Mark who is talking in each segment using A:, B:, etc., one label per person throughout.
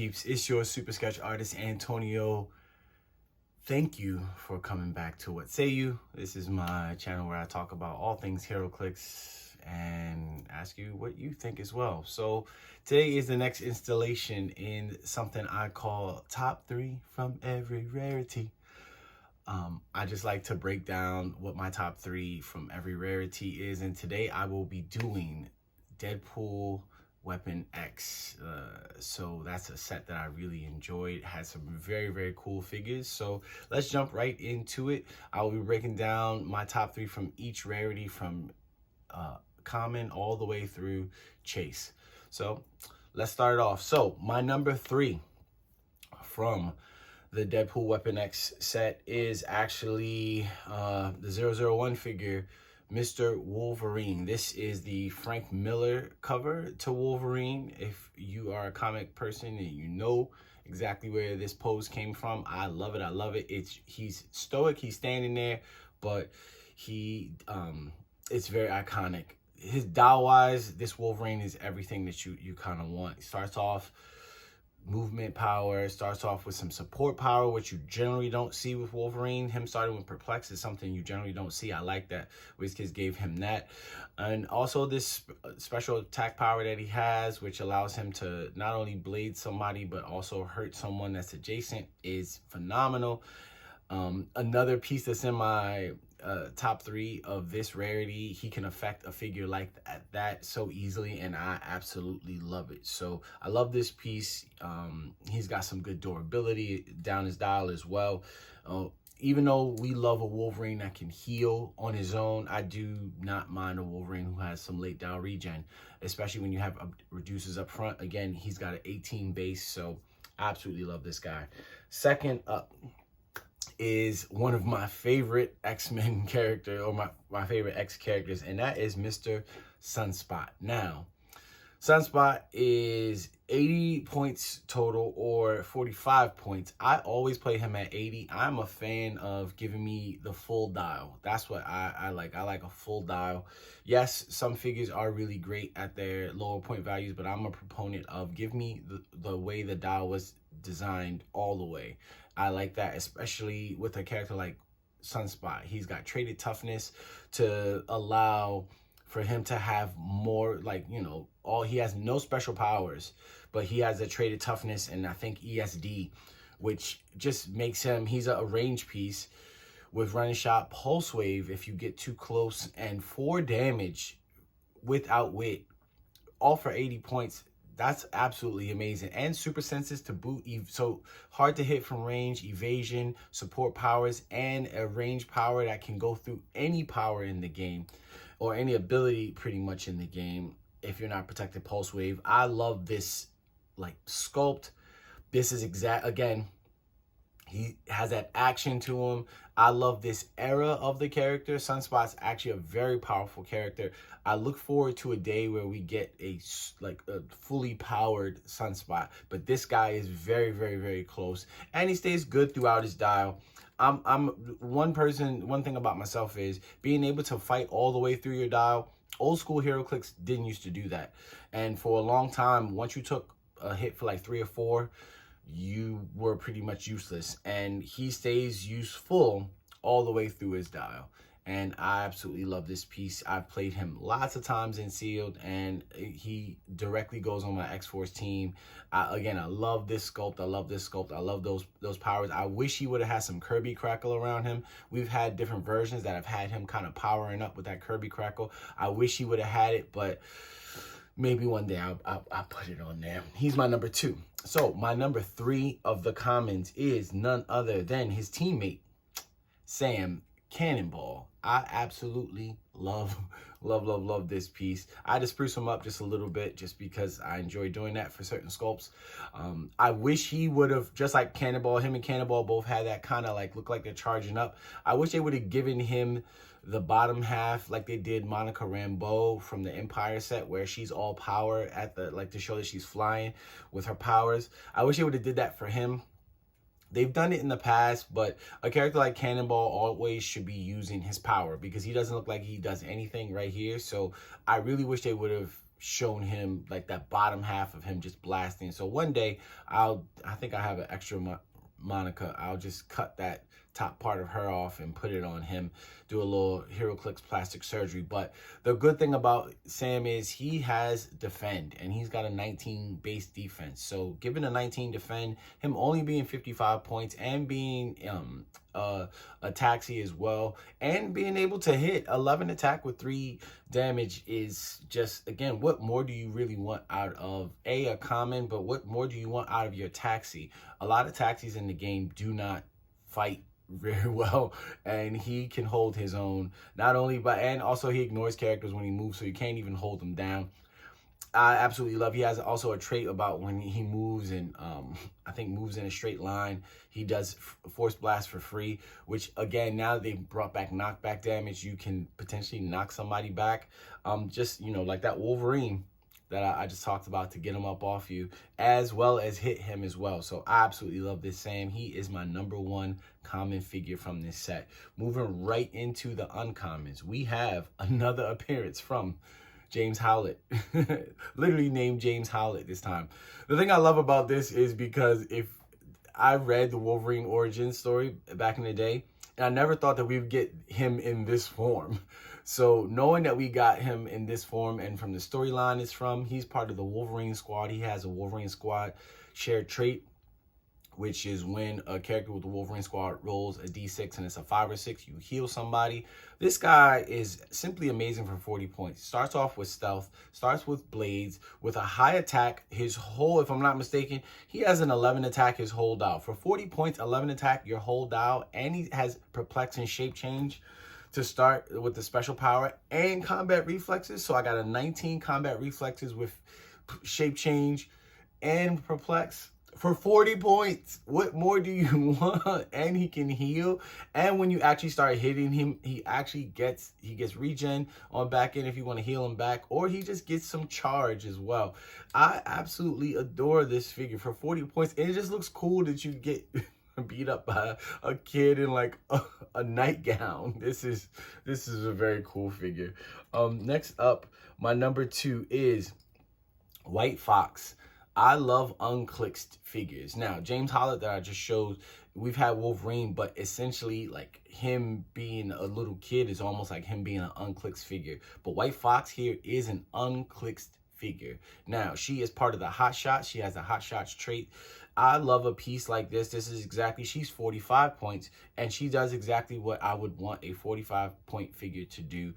A: Peeps, it's your super sketch artist Antonio. Thank you for coming back to What Say You. This is my channel where I talk about all things Heroclix and ask you what you think as well. So today is the next installation in something I call top 3 from every rarity. I just like to break down what my top 3 from every rarity is, and today I will be doing Deadpool Weapon X. So that's a set that I really enjoyed. It had some very cool figures. So let's jump right into it. I will be breaking down my top 3 from each rarity, from common all the way through chase. So let's start it off. So my number 3 from the Deadpool Weapon X set is actually the 001 figure, Mr. Wolverine. This is the Frank Miller cover to Wolverine. If you are a comic person and you know exactly where this pose came from, I love it. I love it. He's stoic. He's standing there, but it's very iconic. His dial wise, this Wolverine is everything that you kind of want. It starts off movement power, starts off with some support power, which you generally don't see with Wolverine. Him starting with Perplex is something you generally don't see. I like that WizKids gave him that. And also this special attack power that he has, which allows him to not only blade somebody but also hurt someone that's adjacent, is phenomenal. Another piece that's in my top 3 of this rarity, he can affect a figure like that so easily, and I absolutely love it. So I love this piece. He's got some good durability down his dial as well. Even though we love a Wolverine that can heal on his own, I do not mind a Wolverine who has some late dial regen, especially when you have reducers up front. Again, he's got an 18 base, so I absolutely love this guy. Second up is one of my favorite X-Men character, or my favorite X characters, and that is Mr. Sunspot. Now, Sunspot is 80 points total or 45 points. I always play him at 80. I'm a fan of giving me the full dial. That's what I like. I like a full dial. Yes, some figures are really great at their lower point values, but I'm a proponent of give me the way the dial was designed all the way. I like that, especially with a character like Sunspot. He's got traded toughness to allow for him to have more, like, you know, he has no special powers, but he has a traded toughness and I think ESD, which just makes him, he's a range piece with running shot, pulse wave if you get too close, and 4 damage with outwit, all for 80 points. That's absolutely amazing. And super senses to boot. So hard to hit from range, evasion, support powers, and a range power that can go through any power in the game, or any ability pretty much in the game if you're not protected pulse wave. I love this like sculpt. This is again, he has that action to him. I love this era of the character. Sunspot's actually a very powerful character. I look forward to a day where we get a fully powered Sunspot, but this guy is very close, and he stays good throughout his dial. I'm one thing about myself is being able to fight all the way through your dial. Old school Heroclix didn't used to do that, and for a long time, once you took a hit for like 3 or 4, you were pretty much useless, and he stays useful all the way through his dial. And I absolutely love this piece. I've played him lots of times in sealed, and he directly goes on my X-Force team. Again, I love this sculpt. I love this sculpt. I love those powers. I wish he would have had some Kirby crackle around him. We've had different versions that have had him kind of powering up with that Kirby crackle. I wish he would have had it, but maybe one day I'll put it on there. He's my number 2. So my number 3 of the commons is none other than his teammate, Sam Cannonball. I absolutely love this piece. I had to spruce him up just a little bit just because I enjoy doing that for certain sculpts. I wish he would have, just like Cannonball, him and Cannonball both had that kind of like, look like they're charging up. I wish they would have given him the bottom half like they did Monica Rambeau from the Empire set, where she's all power at the, like, to show that she's flying with her powers. I wish they would have did that for him. They've done it in the past, but a character like Cannonball always should be using his power, because he doesn't look like he does anything right here. So I really wish they would have shown him like that bottom half of him just blasting. So one day I think I have an extra Monica. I'll just cut that top part of her off and put it on him, do a little Heroclix plastic surgery. But the good thing about Sam is he has defend, and he's got a 19 base defense. So given a 19 defend, him only being 55 points and being a taxi as well, and being able to hit 11 attack with 3 damage is just, again, what more do you really want out of a common, but what more do you want out of your taxi? A lot of taxis in the game do not fight very well, and he can hold his own, not only and also he ignores characters when he moves, so you can't even hold him down. I absolutely love. He has also a trait about when he moves and I think moves in a straight line, he does force blast for free, which again, now they brought back knockback damage. You can potentially knock somebody back, just, you know, like that Wolverine that I just talked about, to get him up off you, as well as hit him as well. So I absolutely love this Sam. He is my #1 common figure from this set. Moving right into the uncommons, we have another appearance from James Howlett. Literally named James Howlett this time. The thing I love about this is because if I read the Wolverine origin story back in the day, and I never thought that we would get him in this form. So knowing that we got him in this form, and from the storyline it's from, he's part of the Wolverine squad. He has a Wolverine squad shared trait, which is when a character with the Wolverine squad rolls a d6 and it's a 5 or 6, you heal somebody. This guy is simply amazing for 40 points. Starts off with stealth, starts with blades, with a high attack. His whole, if I'm not mistaken, he has an 11 attack his whole dial. For 40 points, 11 attack your whole dial, and he has perplex and shape change to start with the special power and combat reflexes. So I got a 19 combat reflexes with shape change and perplex for 40 points. What more do you want? And he can heal. And when you actually start hitting him, he gets regen on back end if you want to heal him back, or he just gets some charge as well. I absolutely adore this figure for 40 points. And it just looks cool that you get beat up by a kid in like a nightgown. This is a very cool figure. Next up, my #2 is White Fox. I love unclicked figures. Now, James Howlett that I just showed, we've had Wolverine, but essentially like him being a little kid is almost like him being an unclicked figure. But White Fox here is an unclicked figure. Now, she is part of the Hot Shots. She has a Hot Shots trait. I love a piece like this. This is exactly, she's 45 points, and she does exactly what I would want a 45-point figure to do.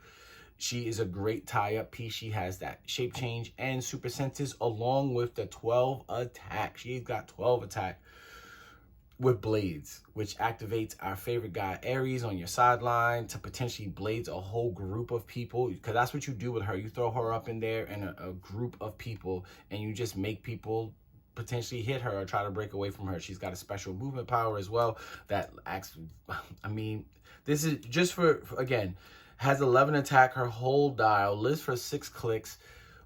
A: She is a great tie-up piece. She has that shape change and super senses, along with the 12 attack. She's got 12 attack with blades, which activates our favorite guy Ares on your sideline to potentially blades a whole group of people, because that's what you do with her. You throw her up in there in a group of people, and you just make people potentially hit her or try to break away from her. She's got a special movement power as well that acts, I mean, this is just for again, has 11 attack, her whole dial, lives for 6 clicks.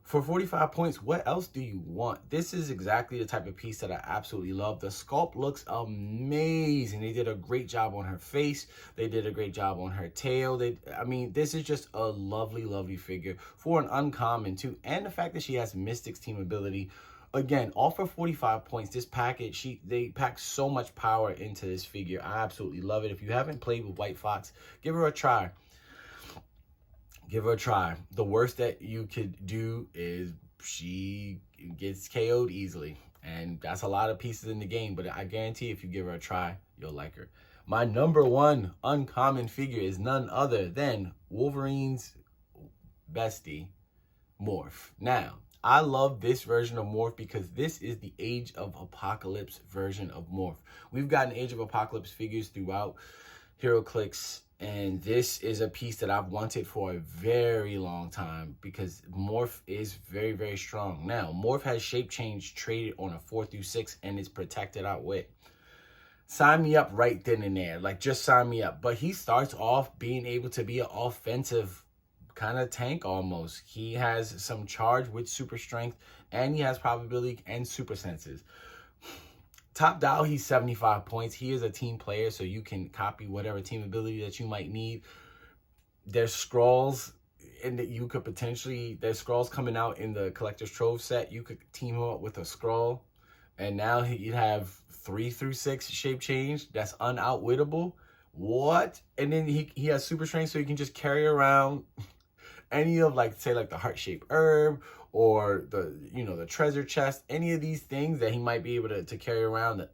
A: For 45 points, what else do you want? This is exactly the type of piece that I absolutely love. The sculpt looks amazing. They did a great job on her face. They did a great job on her tail. I mean, this is just a lovely, lovely figure for an uncommon too. And the fact that she has Mystic's team ability. Again, all for 45 points. This package, they pack so much power into this figure. I absolutely love it. If you haven't played with White Fox, give her a try. Give her a try. The worst that you could do is she gets KO'd easily. And that's a lot of pieces in the game. But I guarantee if you give her a try, you'll like her. My #1 uncommon figure is none other than Wolverine's bestie, Morph. Now, I love this version of Morph because this is the Age of Apocalypse version of Morph. We've gotten Age of Apocalypse figures throughout Heroclix, and this is a piece that I've wanted for a very long time because Morph is very, very strong. Now, Morph has shape change traded on a 4 through 6 and is protected out with. Sign me up right then and there. Like, just sign me up. But he starts off being able to be an offensive kind of tank almost. He has some charge with super strength, and he has probability and super senses. Top dial, he's 75 points. He is a team player, so you can copy whatever team ability that you might need. There's scrolls. and that you could potentially, there's Skrulls coming out in the Collector's Trove set. You could team him up with a Skrull, and now you'd have 3 through 6 shape change. That's unoutwittable. What? And then he has super strength, so he can just carry around any of, like, say, like the heart-shaped herb, or the, you know, the treasure chest, any of these things that he might be able to carry around.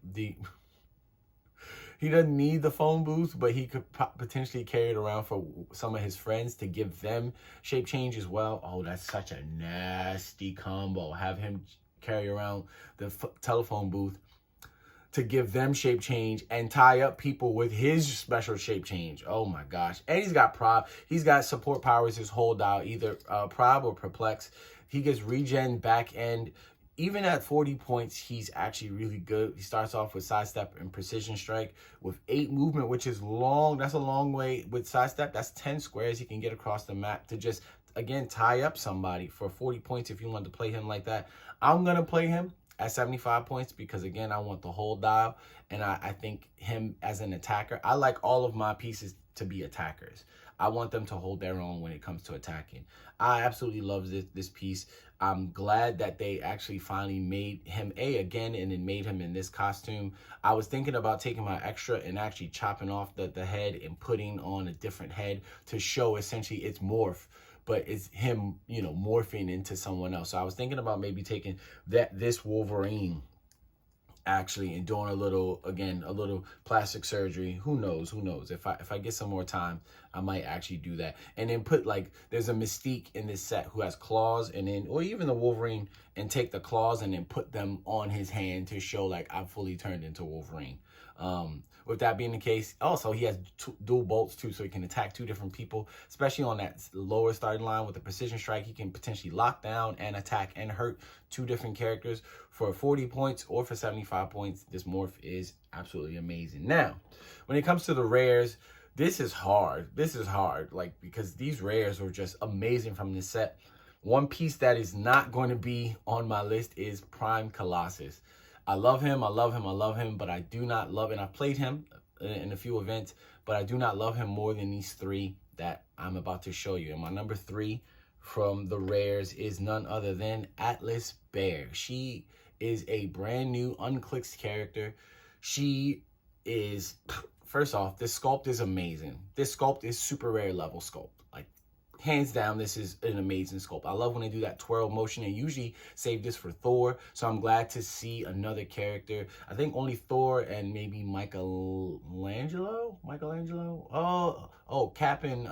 A: He doesn't need the phone booth, but he could potentially carry it around for some of his friends to give them shape change as well. Oh, that's such a nasty combo. Have him carry around the telephone booth to give them shape change and tie up people with his special shape change. Oh my gosh. And he's got prob. He's got support powers his whole dial, either prob or perplex. He gets regen back end. Even at 40 points, he's actually really good. He starts off with sidestep and precision strike with 8 movement, which is long. That's a long way with sidestep. That's 10 squares he can get across the map to just, again, tie up somebody for 40 points if you want to play him like that. I'm going to play him at 75 points because, again, I want the whole dial. And I think him as an attacker, I like all of my pieces to be attackers. I want them to hold their own when it comes to attacking. I absolutely love this piece. I'm glad that they actually finally made him again, and then made him in this costume. I was thinking about taking my extra and actually chopping off the head and putting on a different head to show essentially its morph, but it's him, you know, morphing into someone else. So I was thinking about maybe taking this Wolverine actually and doing a little plastic surgery. Who knows? If I get some more time, I might actually do that. And then put, like, there's a Mystique in this set who has claws, and then, or even the Wolverine, and take the claws and then put them on his hand to show, like, I've fully turned into Wolverine. With that being the case, also he has dual bolts too, so he can attack 2 different people, especially on that lower starting line with the precision strike. He can potentially lock down and attack and hurt 2 different characters for 40 points or for 75 points. This morph is absolutely amazing. Now, when it comes to the rares, this is hard. Like, because these rares are just amazing from this set. One piece that is not going to be on my list is Prime Colossus. I love him, but I do not love, and I've played him in a few events, but I do not love him more than these 3 that I'm about to show you. And my number 3 from the rares is none other than Atlas Bear. She is a brand new unclicked character. She is, first off, this sculpt is amazing. This sculpt is super rare level sculpt. Like, hands down, this is an amazing sculpt. I love when they do that twirl motion. They usually save this for Thor, so I'm glad to see another character. I think only Thor and maybe Michelangelo? Oh, Captain,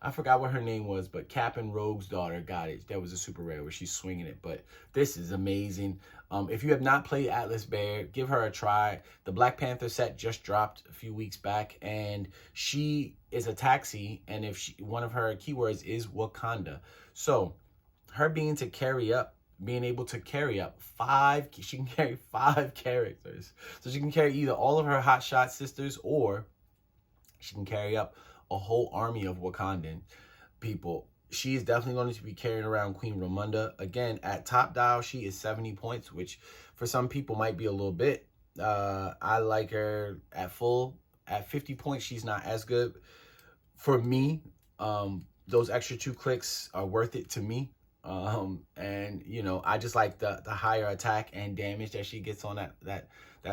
A: I forgot what her name was, but Captain Rogue's daughter got it. That was a super rare where she's swinging it, but this is amazing. If you have not played Atlas Bear, give her a try. The Black Panther set just dropped a few weeks back, and she is a taxi, and one of her keywords is Wakanda. So her being able to carry up 5, she can carry 5 characters. So she can carry either all of her hotshot sisters, or she can carry up a whole army of Wakandan people. She is definitely going to be carrying around Queen Ramonda. Again, at top dial, she is 70 points, which for some people might be a little bit. I like her at 50 points. She's not as good. For me, those extra 2 clicks are worth it to me. And, you know, I just like the higher attack and damage that she gets on that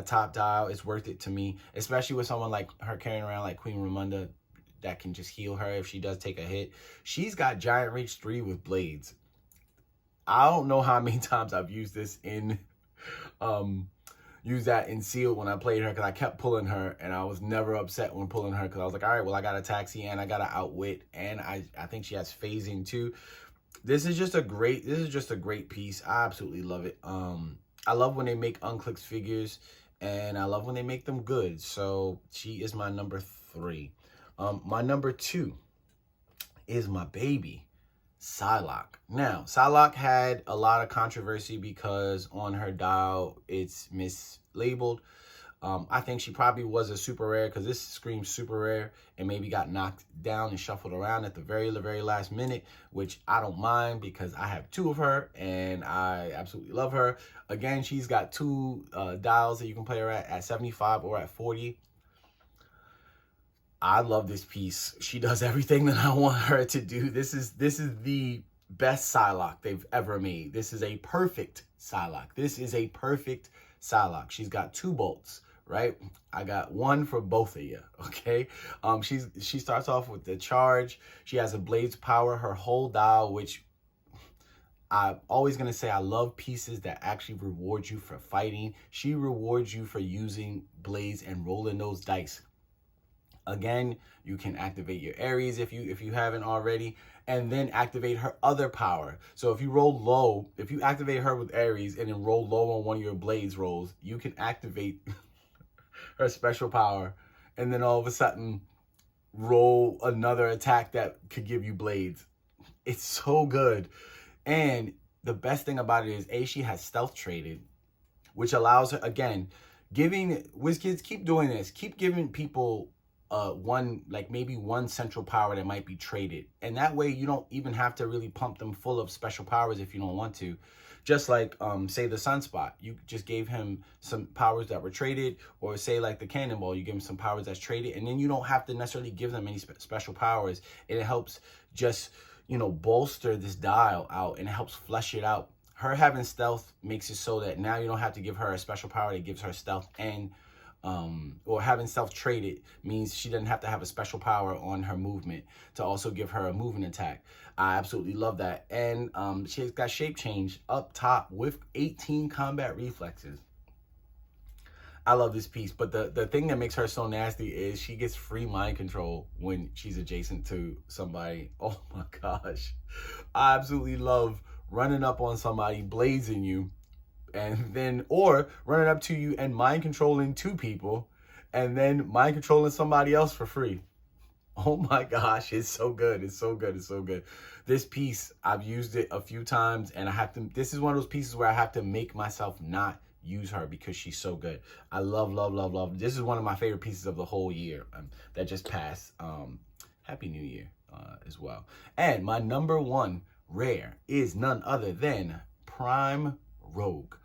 A: top dial. It's worth it to me, especially with someone like her carrying around like Queen Ramonda, that can just heal her if she does take a hit. She's got Giant Reach 3 with blades. I don't know how many times I've used this in, used that in Sealed when I played her, because I kept pulling her, and I was never upset when pulling her, because I was like, all right, well, I got a taxi, and I got to outwit, and I think she has phasing too. This is just a great piece. I absolutely love it. I love when they make unclicked figures, and I love when they make them good. So she is my number 3. My number 2 is my baby, Psylocke. Now, Psylocke had a lot of controversy because on her dial, it's mislabeled. I think she probably was a super rare, because this screams super rare, and maybe got knocked down and shuffled around at the very last minute, which I don't mind because I have 2 of her and I absolutely love her. Again, she's got 2 dials that you can play her at 75 or at 40. I love this piece. She does everything that I want her to do. This is the best Psylocke they've ever made. This is a perfect Psylocke. This is a perfect Psylocke. She's got 2 bolts, right? I got one for both of you, okay? She starts off with the charge. She has a Blade's power, her whole dial, which I'm always going to say I love pieces that actually reward you for fighting. She rewards you for using blades and rolling those dice. Again, you can activate your Aries if you haven't already, and then activate her other power. So if you roll low, if you activate her with Aries and then roll low on one of your blades rolls, you can activate her special power, and then all of a sudden roll another attack that could give you blades. It's so good. And the best thing about it is, she has stealth traded, which allows her, again, giving WizKids, keep doing this. Keep giving people maybe one central power that might be traded. And that way you don't even have to really pump them full of special powers if you don't want to. Just like, say the Sunspot, you just gave him some powers that were traded, or say like the Cannonball, you give him some powers that's traded, and then you don't have to necessarily give them any special powers. And it helps just, bolster this dial out, and it helps flesh it out. Her having stealth makes it so that now you don't have to give her a special power that gives her stealth, and or having stealth traded means she doesn't have to have a special power on her movement to also give her a movement attack. I absolutely love that. And she's got shape change up top with 18 combat reflexes. I love this piece, but the thing that makes her so nasty is she gets free mind control when she's adjacent to somebody. Oh my gosh. I absolutely love running up on somebody, blazing you, and then, or running up to you and mind controlling 2 people, and then mind controlling somebody else for free. Oh my gosh, it's so good. It's so good. It's so good. This piece, I've used it a few times, and this is one of those pieces where I have to make myself not use her because she's so good. I love, love, love, love. This is one of my favorite pieces of the whole year that just passed. Happy New Year as well. And my number 1 rare is none other than Prime Rogue.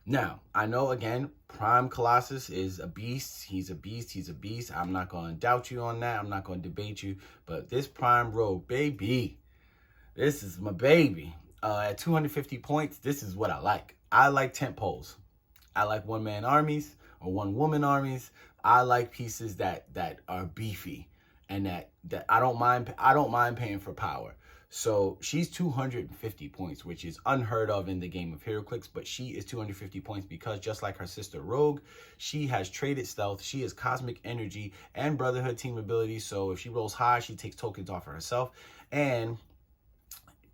A: Now, I know, again, Prime Colossus is a beast. He's a beast. He's a beast. I'm not going to doubt you on that. I'm not going to debate you. But this Prime Rogue, baby, this is my baby. At 250 points, this is what I like. I like tent poles. I like one-man armies or one-woman armies. I like pieces that are beefy, and that I don't mind paying for power. So she's 250 points, which is unheard of in the game of Heroclix, but she is 250 points because, just like her sister Rogue, she has traded stealth. She is cosmic energy and brotherhood team ability. So if she rolls high, she takes tokens off of herself and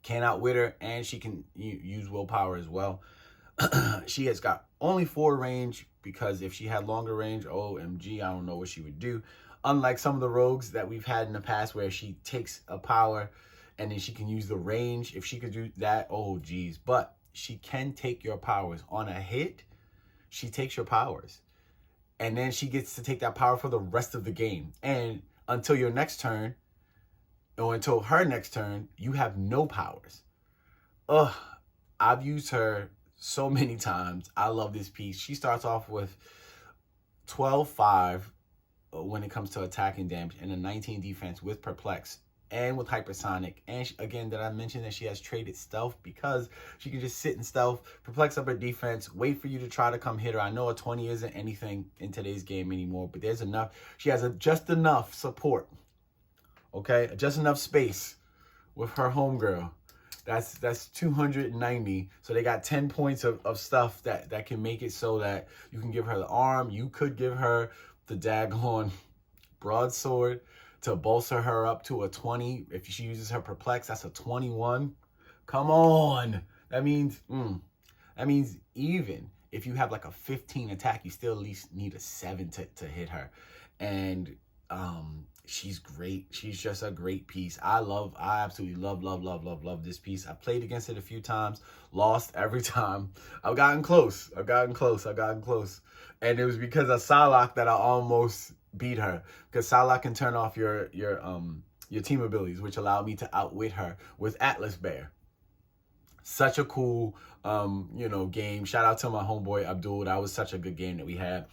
A: can outwit her, and she can use willpower as well. She has got only 4 range, because if she had longer range, OMG, I don't know what she would do. Unlike some of the rogues that we've had in the past where she takes a power and then she can use the range. If she could do that, oh geez. But she can take your powers. On a hit, she takes your powers. And then she gets to take that power for the rest of the game. And until your next turn, or until her next turn, you have no powers. Ugh, I've used her so many times. I love this piece. She starts off with 12-5 when it comes to attacking damage, and a 19 defense with Perplex and with Hypersonic. And again, did I mention that she has traded stealth? Because she can just sit in stealth, perplex up her defense, wait for you to try to come hit her. I know a 20 isn't anything in today's game anymore, but there's enough. She has just enough support, okay? Just enough space with her homegirl. That's 290. So they got 10 points of stuff that can make it so that you can give her the arm. You could give her the daggone broadsword to bolster her up to a 20. If she uses her perplex, that's a 21. Come on. That means even if you have like a 15 attack, you still at least need a 7 to hit her. And she's great. She's just a great piece. I absolutely love this piece. I've played against it a few times, lost every time. I've gotten close. And it was because of Psylocke that I almost beat her, because Psylocke can turn off your team abilities, which allowed me to outwit her with Atlas Bear. Such a cool game. Shout out to my homeboy Abdul. That was such a good game that we had.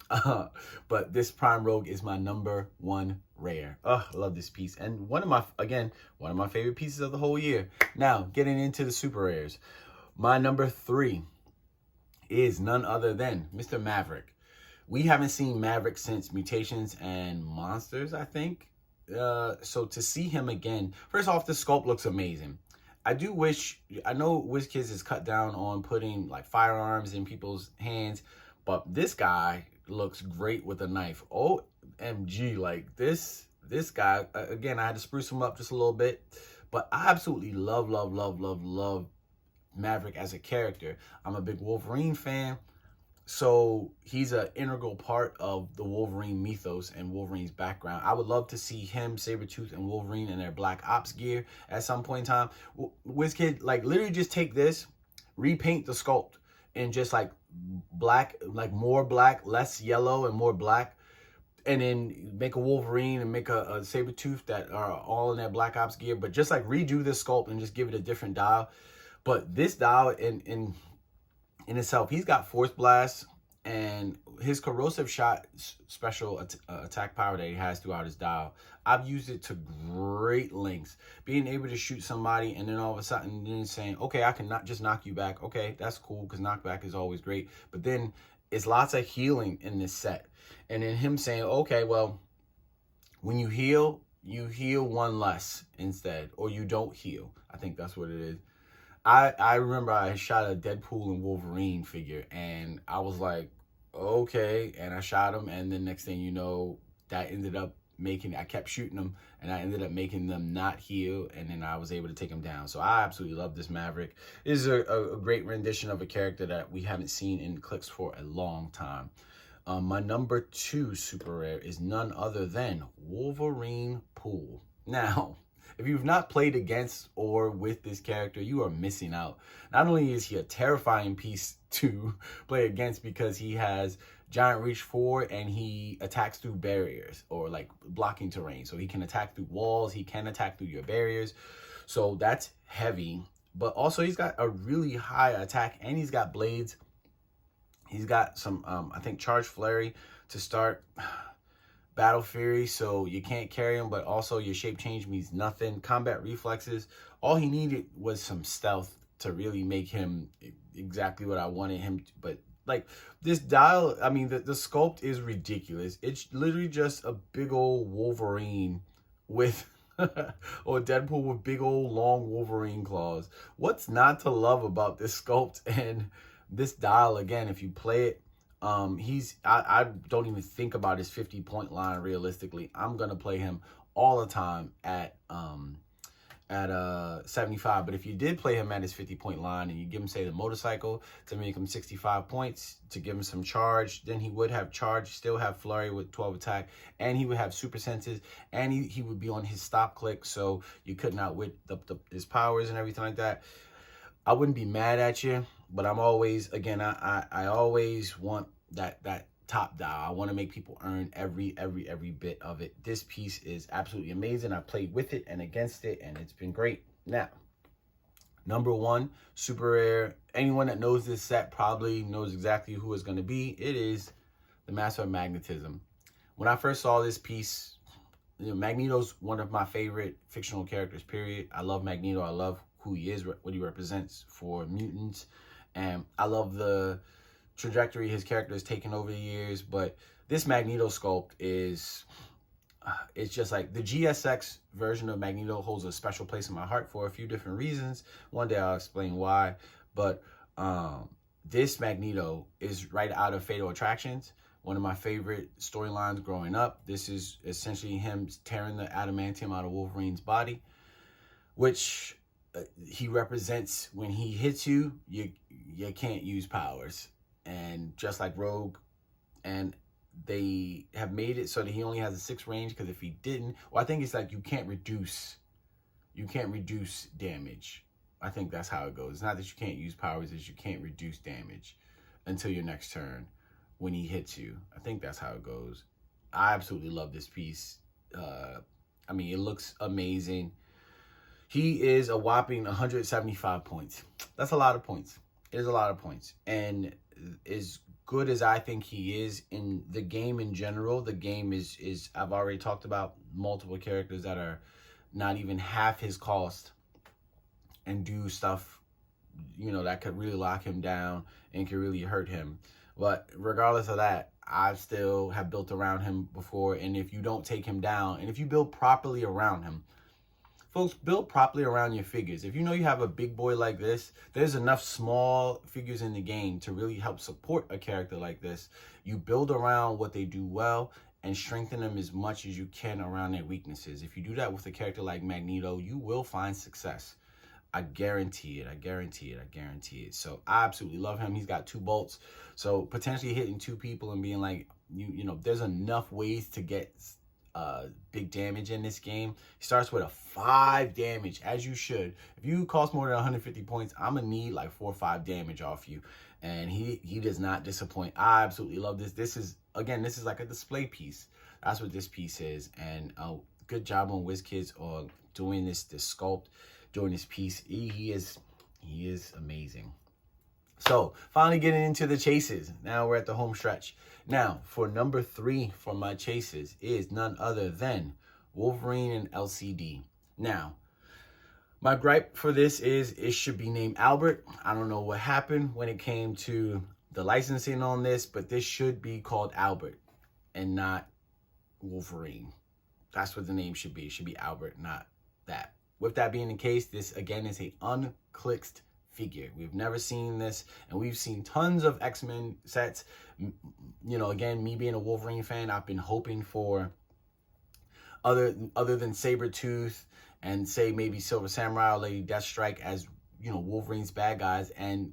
A: But this Prime Rogue is my #1 rare. I love this piece. And one of my favorite pieces of the whole year. Now, getting into the super rares. My #3 is none other than Mr. Maverick. We haven't seen Maverick since Mutations and Monsters, I think. So to see him again, first off, the sculpt looks amazing. I know WizKids has cut down on putting like firearms in people's hands, but this guy looks great with a knife. OMG, like this guy, again, I had to spruce him up just a little bit, but I absolutely love Maverick as a character. I'm a big Wolverine fan, so he's an integral part of the Wolverine mythos and Wolverine's background. I would love to see him, Sabretooth, and Wolverine in their Black Ops gear at some point in time. WizKid, like, literally just take this, repaint the sculpt, and just like black, like more black, less yellow, and more black. And then make a Wolverine and make a Sabretooth that are all in their Black Ops gear. But just like redo this sculpt and just give it a different dial. But this dial in itself, he's got Force Blast and his corrosive shot special attack power that he has throughout his dial. I've used it to great lengths. Being able to shoot somebody and then all of a sudden then saying, okay, I can not just knock you back. Okay, that's cool, because knockback is always great. But then it's lots of healing in this set. And then him saying, okay, well, when you heal one less instead, or you don't heal. I think that's what it is. I remember I shot a Deadpool and Wolverine figure, and I was like, okay, and I shot him, and then next thing you know, that ended up I kept shooting them, and I ended up making them not heal, and then I was able to take them down. So I absolutely love this Maverick. This is a great rendition of a character that we haven't seen in Clicks for a long time. My #2 super rare is none other than Wolverine Pool. Now, if you've not played against or with this character, you are missing out. Not only is he a terrifying piece to play against because he has Giant Reach 4 and he attacks through barriers or like blocking terrain. So he can attack through walls, he can attack through your barriers. So that's heavy. But also he's got a really high attack and he's got blades. He's got some, I think, Charge Flurry to start Battle Fury, so you can't carry him, but also your shape change means nothing. Combat reflexes, all he needed was some stealth to really make him exactly what I wanted him to. But like this dial, I mean, the sculpt is ridiculous. It's literally just a big old Wolverine with or Deadpool with big old long Wolverine claws. What's not to love about this sculpt? And this dial, again, if you play it, I don't even think about his 50-point line realistically. I'm gonna play him all the time at 75. But if you did play him at his 50-point line and you give him, say, the motorcycle to make him 65 points, to give him some charge, then he would have charge, still have flurry with 12 attack, and he would have super senses, and he would be on his stop click, so you couldn't outwit his powers and everything like that. I wouldn't be mad at you, but I'm always, again, I always want that top dial. I want to make people earn every bit of it. This piece is absolutely amazing. I played with it and against it, and it's been great. Now, #1 super rare. Anyone that knows this set probably knows exactly who it's going to be. It is the Master of Magnetism. When I first saw this piece, Magneto's one of my favorite fictional characters, period. I love Magneto. I love who he is, what he represents for mutants. And I love the trajectory his character has taken over the years. But this Magneto sculpt is, it's just like the GSX version of Magneto holds a special place in my heart for a few different reasons. One day I'll explain why. But this Magneto is right out of Fatal Attractions. One of my favorite storylines growing up. This is essentially him tearing the adamantium out of Wolverine's body, which he represents when he hits you, you can't use powers. And just like Rogue, and they have made it so that he only has a 6 range, because if he didn't, well, I think it's like you can't reduce damage. I think that's how it goes. It's not that you can't use powers, it's you can't reduce damage until your next turn when he hits you. I think that's how it goes. I absolutely love this piece. I mean, it looks amazing. He is a whopping 175 points. That's a lot of points. It is a lot of points. And is good as I think he is in the game in general, the game is I've already talked about multiple characters that are not even half his cost and do stuff, you know, that could really lock him down and could really hurt him. But regardless of that, I still have built around him before. And if you don't take him down, and if you build properly around him, folks, build properly around your figures. If you know you have a big boy like this, there's enough small figures in the game to really help support a character like this. You build around what they do well and strengthen them as much as you can around their weaknesses. If you do that with a character like Magneto, you will find success. I guarantee it. I guarantee it. I guarantee it. So I absolutely love him. He's got 2 bolts. So potentially hitting 2 people and being like, you know, there's enough ways to get big damage in this game. He starts with a 5 damage, as you should. If you cost more than 150 points, I'm going to need like 4 or 5 damage off you. And he does not disappoint. I absolutely love this. This is, again, this is like a display piece. That's what this piece is. And good job on WizKids on doing this sculpt, doing this piece. He is amazing. So finally getting into the chases. Now we're at the home stretch. Now for number 3 for my chases is none other than Wolverine and LCD. Now my gripe for this is it should be named Albert. I don't know what happened when it came to the licensing on this, but this should be called Albert and not Wolverine. That's what the name should be. It should be Albert, not that. With that being the case, this again is a unclicked figure. We've never seen this, and we've seen tons of X-Men sets. You know, again, me being a Wolverine fan, I've been hoping for other than Sabretooth and say maybe Silver Samurai or Lady Deathstrike as, you know, Wolverine's bad guys, and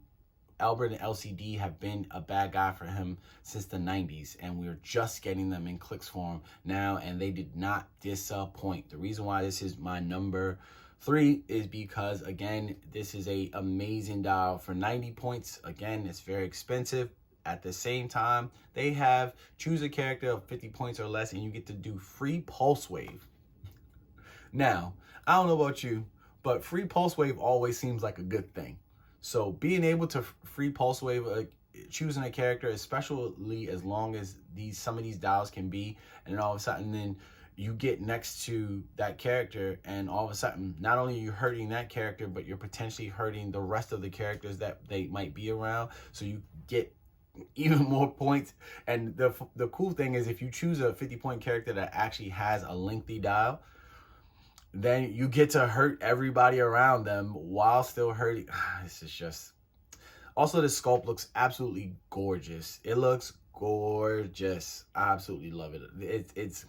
A: Albert and LCD have been a bad guy for him since the 90s, and we're just getting them in clicks form now, and they did not disappoint. The reason why this is my number 3 is because, again, this is a amazing dial for 90 points. Again, it's very expensive. At the same time, they have choose a character of 50 points or less, and you get to do free Pulse Wave. Now, I don't know about you, but free Pulse Wave always seems like a good thing. So being able to free Pulse Wave, choosing a character, especially as long as some of these dials can be, and then all of a sudden then you get next to that character, and all of a sudden not only are you hurting that character, but you're potentially hurting the rest of the characters that they might be around. So you get even more points. And the cool thing is, if you choose a 50-point character that actually has a lengthy dial, then you get to hurt everybody around them while still hurting. This is just... Also, the sculpt looks absolutely gorgeous. It looks gorgeous. I absolutely love it. It's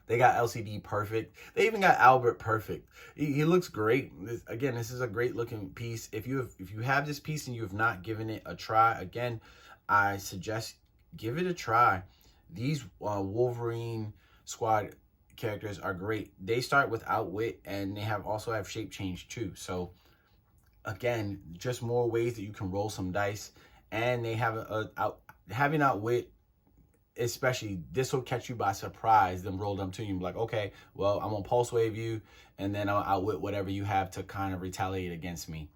A: they got LCD perfect. They even got Albert perfect. He looks great. Again, this is a great looking piece. If you have this piece and you have not given it a try, again, I suggest give it a try. These Wolverine squad characters are great. They start with Outwit, and they also have shape change too. So again, just more ways that you can roll some dice. And they have having Outwit, especially, this will catch you by surprise. Them roll them to you and be like, okay, well, I'm gonna Pulse Wave you, and then I'll Outwit whatever you have to kind of retaliate against me.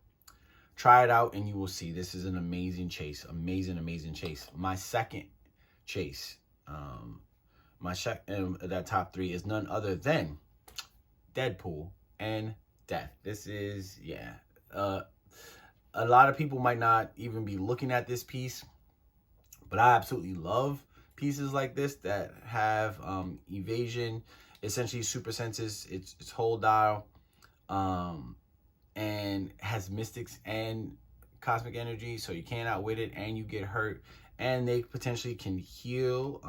A: Try it out and you will see this is an amazing chase. Amazing chase. My second chase, that top 3 is none other than Deadpool and Death. This is, yeah, a lot of people might not even be looking at this piece, but I absolutely love pieces like this that have evasion, essentially super senses, its whole dial, and has mystics and cosmic energy, so you can't outwit it and you get hurt, and they potentially can heal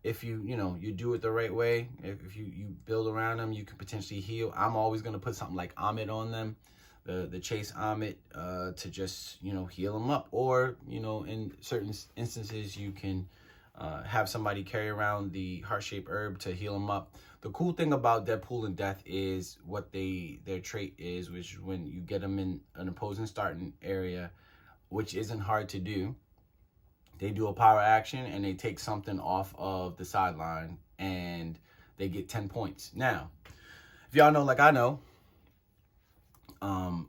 A: if you do it the right way. If you build around them, you can potentially heal. I'm always going to put something like Amit on them, the chase Amit, to just heal them up, or in certain instances you can have somebody carry around the heart-shaped herb to heal them up. The cool thing about Deadpool and Death is what their trait is, which is when you get them in an opposing starting area, which isn't hard to do, they do a power action and they take something off of the sideline and they get 10 points. Now, if y'all know like I know,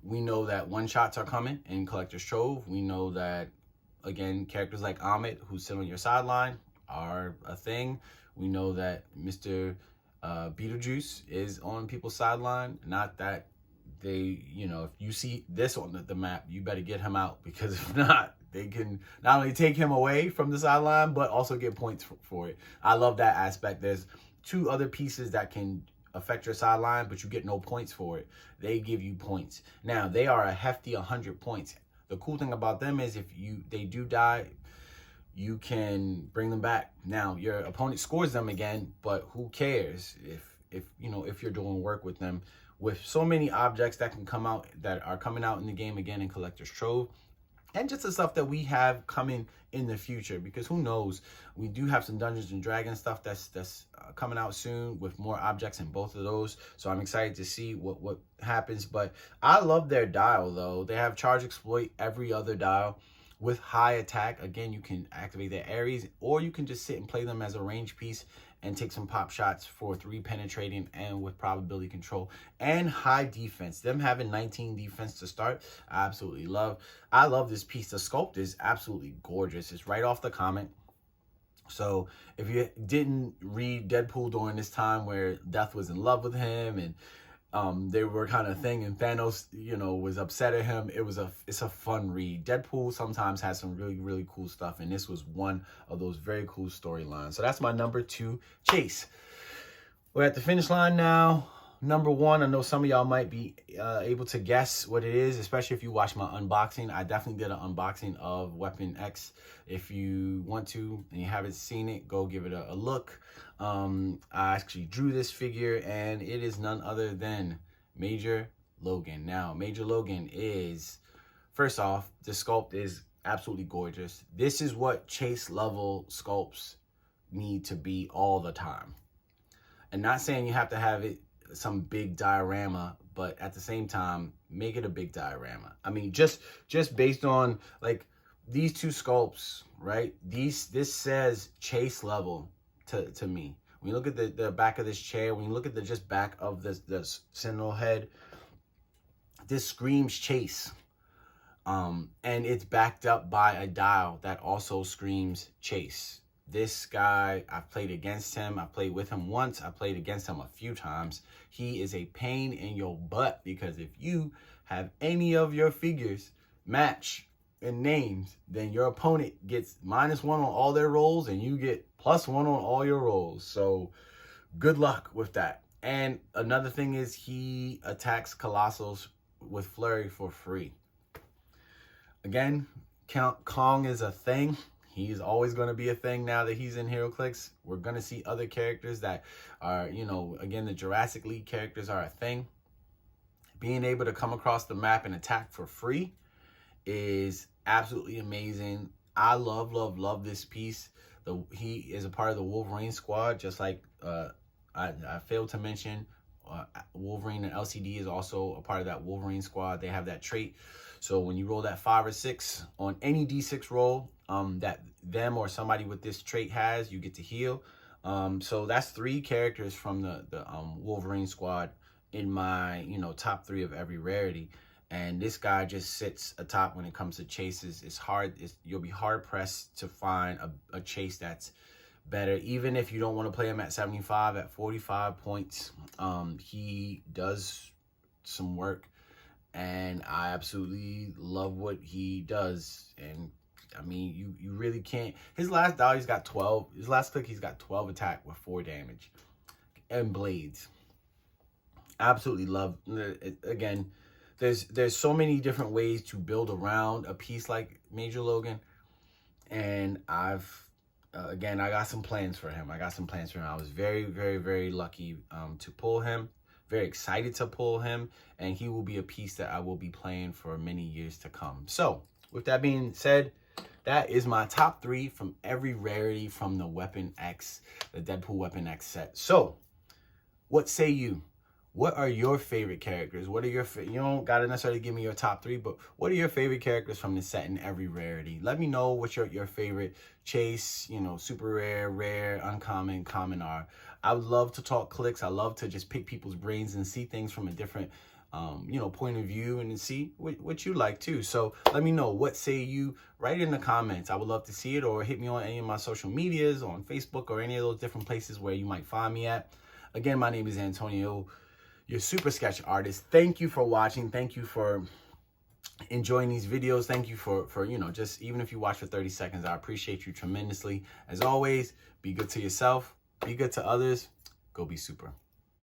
A: we know that one-shots are coming in Collector's Trove. We know that again, characters like Amit, who's sitting on your sideline, are a thing. We know that Mr. Beetlejuice is on people's sideline. Not that they, you know, if you see this on the map, you better get him out, because if not, they can not only take him away from the sideline, but also get points for it. I love that aspect. There's 2 other pieces that can affect your sideline, but you get no points for it. They give you points. Now, they are a hefty 100 points. The cool thing about them is if they do die, you can bring them back. Now, your opponent scores them again, but who cares if you know, if you're doing work with them. With so many objects that can come out, that are coming out in the game again in Collector's Trove, and just the stuff that we have coming in the future, because who knows, we do have some Dungeons and Dragons stuff that's coming out soon with more objects in both of those. So I'm excited to see what happens. But I love their dial, though. They have charge, exploit, every other dial with high attack. Again, you can activate their Aries, or you can just sit and play them as a range piece and take some pop shots for 3 penetrating and with probability control and high defense. Them having 19 defense to start, I absolutely love. I love this piece. The sculpt is absolutely gorgeous. It's right off the comic. So if you didn't read Deadpool during this time where Death was in love with him and they were kind of thing, and Thanos, you know, was upset at him, it's a fun read. Deadpool sometimes has some really, really cool stuff, and this was one of those very cool storylines. So that's my number 2, Chase. We're at the finish line now. Number 1, I know some of y'all might be able to guess what it is, especially if you watch my unboxing. I definitely did an unboxing of Weapon X. If you want to and you haven't seen it, go give it a look. I actually drew this figure, and it is none other than Major Logan. Now, Major Logan is, first off, the sculpt is absolutely gorgeous. This is what Chase level sculpts need to be all the time. And not saying you have to have it some big diorama, but at the same time, make it a big diorama. I mean, just based on like these 2 sculpts, right? This says Chase level to me. When you look at the back of this chair, when you look at the just back of this Sentinel head, this screams Chase. And it's backed up by a dial that also screams Chase. This guy, I've played against him. I played with him once. I played against him a few times. He is a pain in your butt, because if you have any of your figures match in names, then your opponent gets -1 on all their rolls, and you get +1 on all your rolls. So good luck with that. And another thing is he attacks Colossals with Flurry for free. Again, Kong is a thing. He's always going to be a thing now that he's in Heroclix. We're going to see other characters that are, you know, again, the Jurassic League characters are a thing. Being able to come across the map and attack for free is absolutely amazing. I love this piece. He is a part of the Wolverine squad, just like I failed to mention, Wolverine and LCD is also a part of that Wolverine squad. They have that trait. So when you roll that 5 or 6 on any D6 roll that them or somebody with this trait has, you get to heal. So that's 3 characters from the Wolverine squad in my, you know, top 3 of every rarity. And this guy just sits atop when it comes to chases. You'll be hard pressed to find a chase that's better, even if you don't want to play him at 75, at 45 points. He does some work, and I absolutely love what he does. And I mean, you really can't. His last dial, he's got 12. His last click, he's got 12 attack with 4 damage and blades. Absolutely love it. Again, there's so many different ways to build around a piece like Major Logan, and again, I got some plans for him. I was very, very, very lucky to pull him. Very excited to pull him, and he will be a piece that I will be playing for many years to come. So, with that being said, that is my top 3 from every rarity from the Weapon X, the Deadpool Weapon X set. So, what say you? What are your favorite characters? What are your you don't gotta necessarily give me your top 3, but what are your favorite characters from the set in every rarity? Let me know what your favorite chase, you know, super rare, rare, uncommon, common are. I would love to talk clicks. I love to just pick people's brains and see things from a different you know, point of view and see what you like too. So let me know, what say you? Write it in the comments. I would love to see it, or hit me on any of my social medias, on Facebook, or any of those different places where you might find me at. Again, my name is Antonio, your super sketch artist. Thank you for watching. Thank you for enjoying these videos. Thank you for you know, just even if you watch for 30 seconds, I appreciate you tremendously. As always, be good to yourself, be good to others, go be super.